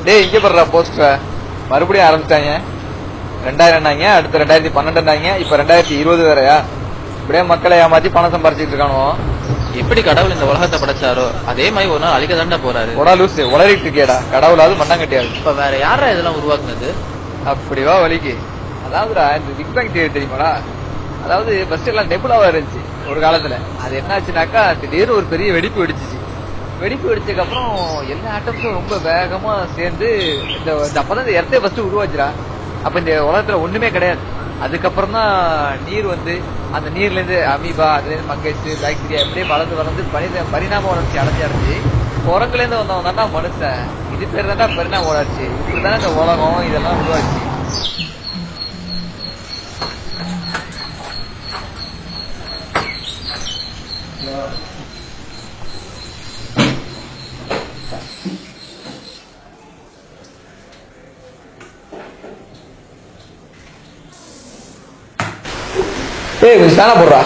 டேய் இங்க பண்ற போஸ்டர் மறுபடியும் ஆரம்பிச்சிட்டாங்க. 2000 அடுத்து 2012 இப்ப 2020 வேறயா? இப்படியே மக்களை ஏமாத்தி பணம் சம்பாரிச்சிட்டு இருக்கானோ. எப்படி கடவுள் இந்த உலகத்தை படைச்சாரோ அதே மாதிரி ஒரு நாள் அழிக்க தாண்டா போறாரு. உடா லூசு உளறிட்டு இருக்கியடா. கடவுளாவது மண்ணாங்கட்டியாது. இப்ப வேற யாரா இதெல்லாம் உருவாக்குனது? அப்படிவா வலிக்கு. அதாவதுடா இந்த பிக் பேங் தியரி தெரியுமாடா? அதாவது ஃபர்ஸ்ட் எல்லாம் நெபுலாவா இருந்துச்சு ஒரு காலத்துல. அது என்ன ஆச்சுனாக்கா திடீர்னு ஒரு பெரிய வெடிப்பு வெடிச்சிச்சு. வெடிப்பு வெடிச்சதுக்கு அப்புறம் எல்லா ஆட்டம்ஸும் ரொம்ப வேகமா சேர்ந்து இந்த அப்பதான் இந்த இடத்தை ஃபர்ஸ்ட் உருவாச்சுடா. அப்ப இந்த உலகத்துல ஒண்ணுமே கிடையாது. அதுக்கப்புறம் தான் நீர் வந்து அந்த நீர்ல இருந்து அமீபா, அதுல இருந்து மங்கஸ், பாக்டீரியா எப்படியே வளர்ந்து வளர்ந்து பரிணாம வளர்ச்சி அடைஞ்சாருச்சு. குரங்குல இருந்து வந்தவன் தான்டா மனுஷன். இது பேர் தான்டா பரிணாம வளர்ச்சி. இப்படிதானே இந்த உலகம் இதெல்லாம் உருவாச்சு. ஏய் கொஞ்சம் தானே போடுறா.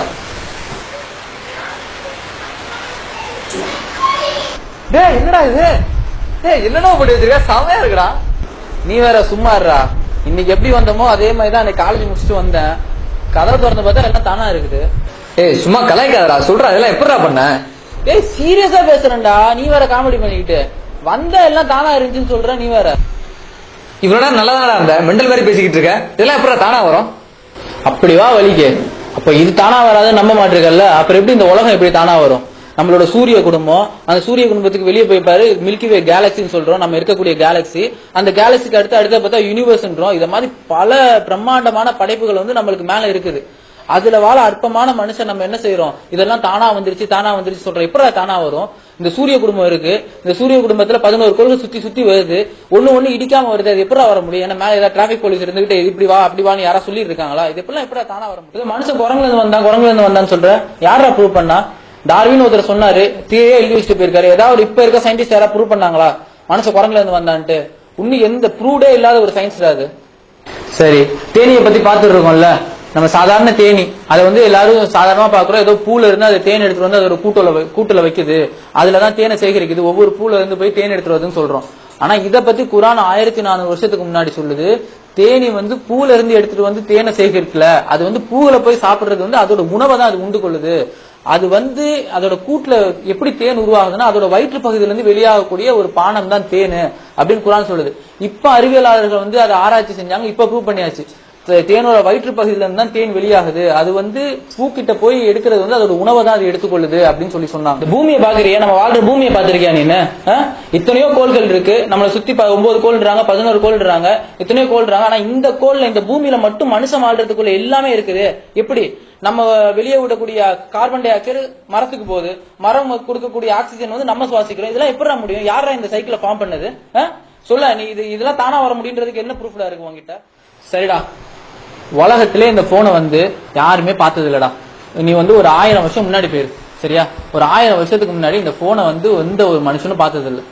டேய் என்னடா இது? டேய் என்னடா போட்டு வச்சிருக்க? செமையா இருக்குடா. நீ வேற சும்மா இருடா. இன்னைக்கு எப்படி வந்தோமோ அதே மாதிரி தான் அன்னைக்கு காலேஜ் முடிச்சுட்டு வந்தேன். கதவை திறந்து பார்த்தா எல்லாம் தானா இருக்குது. ஏய் சும்மா கலாய்க்காதடா. சொல்றா இதெல்லாம் எப்படிடா பண்ண? ஏய் சீரியஸா பேசுறேன்டா. நீ வேற காமெடி பண்ணிக்கிட்டு வந்த எல்லாம் தானா இருந்துச்சுன்னு சொல்ற. நீ வேற இவனோட நல்லதாடா இருந்த மெண்டல் மாதிரி பேசிக்கிட்டு இருக்க. இதெல்லாம் எப்படா தானா வரும்? அப்படிவா வலிக்கு. அப்ப இது தானா வராது நம்ப மாட்டிருக்கல. அப்புறம் எப்படி இந்த உலகம் எப்படி தானா வரும்? நம்மளோட சூரிய குடும்பம், அந்த சூரிய குடும்பத்துக்கு வெளியே போய் பாரு, மில்கி வே கேலக்சின்னு சொல்றோம். நம்ம இருக்கக்கூடிய கேலக்சி, அந்த கேலக்சிக்கு அடுத்த பார்த்தா யூனிவர்ஸ்ன்றோம். இத மாதிரி பல பிரம்மாண்டமான படைப்புகள் வந்து நம்மளுக்கு மேல இருக்குது. அதுல வாழ அற்பமான மனுஷன் நம்ம என்ன செய்யறோம்? இதெல்லாம் தானா வந்துருச்சு சொல்றோம். எப்படா தானா வரும்? இந்த சூரிய குடும்பம் இருக்கு. இந்த சூரிய குடும்பத்துல 11 கோள்கள் சுத்தி சுத்தி வருது. ஒண்ணு இடிக்காம வருது. அது எப்படா வர முடியும்? ஏன்னா மேல ஏதாவது டிராபிக் போலீஸ் இருந்துகிட்டு இப்படி வா அப்படி வான்னு யாரா சொல்லி இருக்காங்களா? இது எப்படிலாம் எப்படா தானா வர முடியும்? மனுஷன் குரங்குல இருந்து வந்தான்னு சொல்ற. யாரா ப்ரூவ் பண்ணா? டார்வின் ஒருத்தர் சொன்னாரு, தியரியே எழுதி வச்சுட்டு போயிருக்காரு. ஏதாவது இப்ப இருக்க சயின்டிஸ்ட் யாரா ப்ரூவ் பண்ணாங்களா மனுஷன் குரங்குல இருந்து வந்தான்ட்டு? இன்னும் எந்த ப்ரூவ்டே இல்லாத ஒரு சயின்ஸ் தான் அது. சரி, தேனியை பத்தி பாத்துட்டு இருக்கோம்ல. நம்ம சாதாரண தேனி, அதை வந்து எல்லாரும் சாதாரணமா பாக்குறோம். ஏதோ பூல இருந்து அதை தேன் எடுத்துட்டு வந்து அதோட கூட்டுல வைக்குது. அதுலதான் தேனை சேகரிக்குது. ஒவ்வொரு பூல இருந்து போய் தேன் எடுத்துட்டு வருதுன்னு சொல்றோம். ஆனா இதை பத்தி குரான் 1400 வருஷத்துக்கு முன்னாடி சொல்லுது. தேனி வந்து பூல இருந்து எடுத்துட்டு வந்து தேனை சேகரிக்கல. அது வந்து பூவுல போய் சாப்பிடுறது வந்து அதோட உணவை தான் அது உண்டு கொள்ளுது. அது வந்து அதோட கூட்டுல எப்படி தேன் உருவாகுதுன்னா அதோட வயிற்று பகுதியில இருந்து வெளியாகக்கூடிய ஒரு பானம் தான் தேனு அப்படின்னு குரான் சொல்லுது. இப்ப அறிவியலாளர்கள் வந்து அதை ஆராய்ச்சி செஞ்சாங்க. இப்ப ப்ரூவ் பண்ணியாச்சு. தேனோட வயிற்று பகுதியில இருந்து தான் தேன் வெளியாகுது. அது வந்து பூக்கிட்ட போய் எடுக்கிறது வந்து அதோட உணவை தான் அது எடுத்துக்கொள்ளுது அப்படின்னு சொல்லி சொன்னாங்க. பூமியை பாக்குறியா? நம்ம வாழ்ற பூமியை பாத்திருக்கியா நீ? இத்தனையோ கோள்கள் இருக்கு. நம்மளை சுத்தி 9 கோள்றாங்க, 11 கோள்றாங்க, இத்தனையோ கோள்றாங்க. ஆனா இந்த கோள்ல, இந்த பூமியில மட்டும் மனுஷன் வாழ்றதுக்குள்ள எல்லாமே இருக்குது. எப்படி? நம்ம வெளியே விடக்கூடிய கார்பன் டை ஆக்சைடு மரத்துக்கு போகுது. மரம் கொடுக்கக்கூடிய ஆக்சிஜன் வந்து நம்ம சுவாசிக்கிறோம். இதெல்லாம் எப்படி முடியும்? யாரா இந்த சைக்கிளை ஃபார்ம் பண்ணது? சொல்ல நீ. இதெல்லாம் தானா வர முடியுன்றதுக்கு என்ன ப்ரூஃப்ல இருக்கு உங்ககிட்ட? சரிடா, உலகத்திலே இந்த போனை வந்து யாருமே பார்த்தது இல்லடா. நீ வந்து ஒரு 1000 வருஷம் முன்னாடி போயிரு. சரியா? ஒரு 1000 வருஷத்துக்கு முன்னாடி இந்த போனை வந்து எந்த ஒரு மனுஷனும் பார்த்தது இல்லை.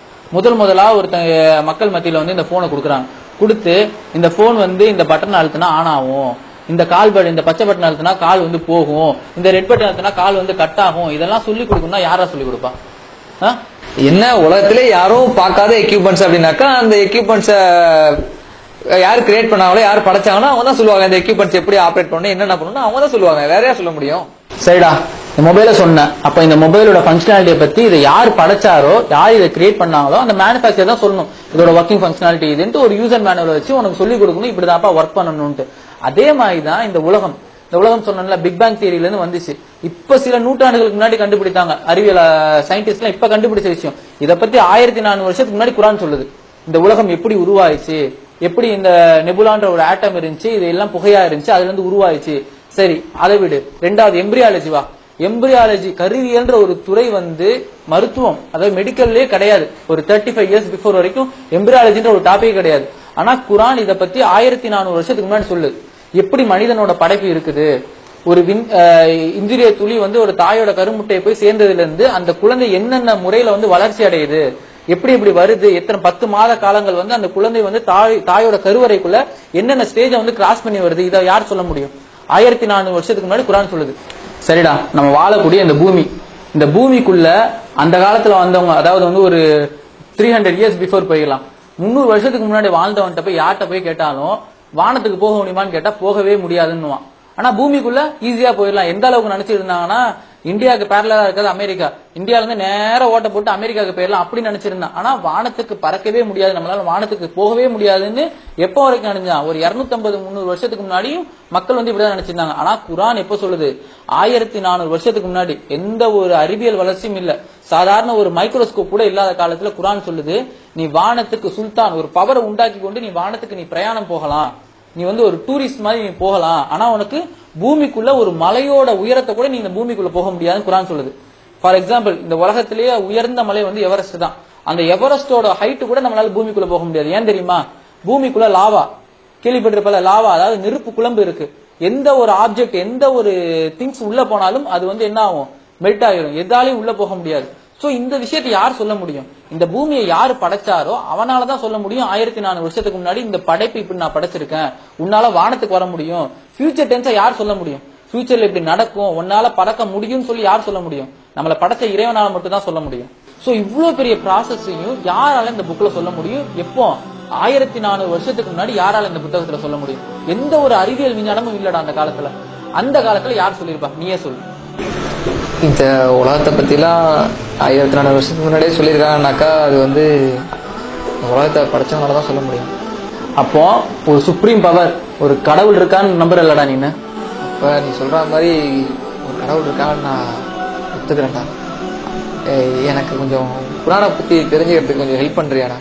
முதலா ஒருத்தங்க மக்கள் மத்தியில வந்து இந்த போனை கொடுக்குறாங்க. கொடுத்து இந்த போன் வந்து இந்த பட்டன் அழுத்தினா ஆன் ஆகும், இந்த இந்த பச்சை பட்டன் அழுத்தினா கால் வந்து போகும், இந்த ரெட் பட்டன் அழுத்தினா கால் வந்து கட் ஆகும். இதெல்லாம் சொல்லி கொடுக்கணும்னா யாரா சொல்லி கொடுப்பா? என்ன உலகத்திலே யாரும் பார்க்காத எக்யூப்மெண்ட்ஸ் அப்படின்னாக்கா அந்த எக்யூப்மெண்ட்ஸ யாரு கிரியேட் பண்ணாங்களோ, யாரு படைச்சாங்களோ அவங்க தான் சொல்லுவாங்க. இந்த எக்யூப்மெண்ட்ஸ் எப்படி ஆப்ரேட் பண்ணணும், என்னென்ன பண்ணணும் அவங்க தான் சொல்லுவாங்க. வேற யார் சொல்ல முடியும்? சரிடா, இந்த மொபைல சொன்னேன். அப்ப இந்த மொபைலோட ஃபங்க்ஷனாலிட்டியை பத்தி இதை யார் படைச்சாரோ, யார் இதை கிரியேட் பண்ணாங்களோ அந்த மேனுஃபேக்சர் தான் சொல்லணும் இதோட ஒர்க்கிங் ஃபங்க்ஷனாலிட்டி இதுன்ட்டு. ஒரு யூசர் மேனுவல் வச்சு உனக்கு சொல்லி கொடுக்கணும், இப்படிதான்ப்பா ஒர்க் பண்ணணும்ட்டு. அதே மாதிரிதான் இந்த உலகம். இந்த உலகம் சொன்னல பிக் பேங் தியரியில இருந்து வந்துச்சு. இப்ப சில நூற்றாண்டுகளுக்கு முன்னாடி கண்டுபிடித்தாங்க அறிவியல் சயின்டிஸ்ட்லாம். இப்ப கண்டுபிடிச்ச விஷயம் இதை பத்தி 1400 வருஷத்துக்கு முன்னாடி குரான் சொல்லுது. இந்த உலகம் எப்படி உருவாயிச்சு, எப்படி இந்த நெபுலான்ற ஒரு ஆட்டம் இருந்துச்சு, இது எல்லாம் புகையா இருந்துச்சு, அதுல இருந்து உருவாயிச்சு. சரி, அதை விடு. ரெண்டாவது எம்பிரியாலஜி வா. எம்பிரியாலஜி கருவியல்ன்ற ஒரு துறை வந்து மருத்துவம், அதாவது மெடிக்கல்லே கிடையாது. ஒரு 35 இயர்ஸ் பிஃபோர் வரைக்கும் எம்பிரியாலஜின்ற ஒரு டாபிக் கிடையாது. ஆனா குரான் இதை பத்தி 1400 வருஷத்துக்கு முன்னாடி சொல்லுது. எப்படி மனிதனோட படைப்பு இருக்குது. ஒரு இந்திரிய துளி வந்து ஒரு தாயோட கருமுட்டையை போய் சேர்ந்ததுல இருந்து அந்த குழந்தை என்னென்ன முறையில வந்து வளர்ச்சி அடையுது, எப்படி இப்படி வருது, எத்தனை 10 மாத காலங்கள் வந்து அந்த குழந்தை வந்து தாயோட கருவறைக்குள்ள என்னென்ன ஸ்டேஜ வந்து கிராஸ் பண்ணி வருது, இதை யார் சொல்ல முடியும்? 1400 வருஷத்துக்கு முன்னாடி குரான் சொல்லுது. சரிடா, நம்ம வாழக்கூடிய இந்த பூமி, இந்த பூமிக்குள்ள அந்த காலத்துல வந்தவங்க, அதாவது வந்து ஒரு 300 இயர்ஸ் பிஃபோர் போயிடலாம், 300 வருஷத்துக்கு முன்னாடி வாழ்ந்தவன்கிட்ட போய் யார்கிட்ட போய் கேட்டாலும் வானத்துக்கு போக முடியுமான்னு கேட்டா போகவே முடியாதுன்னுவான். ஆனா பூமிக்குள்ள ஈஸியா போயிடலாம். எந்த அளவுக்கு நினைச்சிட்டு இருந்தாங்கன்னா இந்தியாவுக்கு பேரலா இருக்காது அமெரிக்கா, இந்தியால இருந்து நேரம் ஓட்ட போட்டு அமெரிக்காவுக்கு போயிடலாம் அப்படி நினைச்சிருந்தான். ஆனா வானத்துக்கு பறக்கவே முடியாது, நம்மளால வானத்துக்கு போகவே முடியாதுன்னு எப்ப வரைக்கும் நினைச்சான்? ஒரு 250-300 வருஷத்துக்கு முன்னாடியும் மக்கள் இப்படிதான் நினைச்சிருந்தாங்க. ஆனா குரான் எப்ப சொல்லுது? 1400 வருஷத்துக்கு முன்னாடி எந்த ஒரு அறிவியல் வளர்ச்சியும் இல்ல, சாதாரண ஒரு மைக்ரோஸ்கோப் கூட இல்லாத காலத்துல குரான் சொல்லுது, நீ வானத்துக்கு சுல்தான் ஒரு பவரை உண்டாக்கி கொண்டு நீ வானத்துக்கு நீ பிரயாணம் போகலாம், நீ ஒரு டூரிஸ்ட் மாதிரி நீ போகலாம். ஆனா உனக்கு பூமிக்குள்ள ஒரு மலையோட உயரத்தை கூட நீ இந்த பூமிக்குள்ள போக முடியாதுன்னு குரான் சொல்லுது. ஃபார் எக்ஸாம்பிள், இந்த உலகத்திலேயே உயர்ந்த மலை எவரெஸ்ட் தான். அந்த எவரெஸ்டோட ஹைட் கூட நம்மளால பூமிக்குள்ள போக முடியாது. ஏன் தெரியுமா? பூமிக்குள்ள லாவா, கேள்விப்பட்டிருப்பல, லாவா அதாவது நெருப்பு குழம்பு இருக்கு. எந்த ஒரு ஆப்ஜெக்ட், எந்த ஒரு திங்ஸ் உள்ள போனாலும் அது என்ன ஆகும்? மெல்ட் ஆயிரும். எதாலையும் உள்ள போக முடியாது. சோ இந்த விஷயத்தை யார் சொல்ல முடியும்? இந்த பூமியை யாரு படைச்சாரோ அவனாலதான் சொல்ல முடியும். 1400 வருஷத்துக்கு முன்னாடி இந்த படைப்பு இப்படி நான் படைச்சிருக்கேன், உன்னால வானத்துக்கு வர முடியும். ஃபியூச்சர் டென்ஸை யார் சொல்ல முடியும்? ஃபியூச்சர்ல இப்படி நடக்கும், உன்னால பறக்க முடியும்னு சொல்லி யார் சொல்ல முடியும்? நம்மளை படைச்ச இறைவனால மட்டும் தான் சொல்ல முடியும். சோ இவ்வளவு பெரிய ப்ராசஸையும் யாரால இந்த புக்ல சொல்ல முடியும்? எப்போ? 1400 வருஷத்துக்கு முன்னாடி யாரால இந்த புத்தகத்துல சொல்ல முடியும்? எந்த ஒரு அறிவியல் விஞ்ஞானமும் இல்லடா அந்த காலத்துல. அந்த காலத்துல யார் சொல்லியிருப்பா? நீயே சொல்லு. இந்த உலகத்தை பற்றிலாம் 1400 வருஷத்துக்கு முன்னாடியே சொல்லியிருக்காங்கனாக்கா அது உலகத்தை படைச்சவங்களால தான் சொல்ல முடியும். அப்போ ஒரு சுப்ரீம் பவர், ஒரு கடவுள் இருக்கான்னு நம்புற இல்லடா நீ? அப்போ நீ சொல்கிற மாதிரி ஒரு கடவுள் இருக்கான்னு நான் ஒத்துக்கிறேன்டா. எனக்கு கொஞ்சம் குரானை பற்றி தெரிஞ்சுக்கிறதுக்கு கொஞ்சம் ஹெல்ப் பண்ணுறியாடா?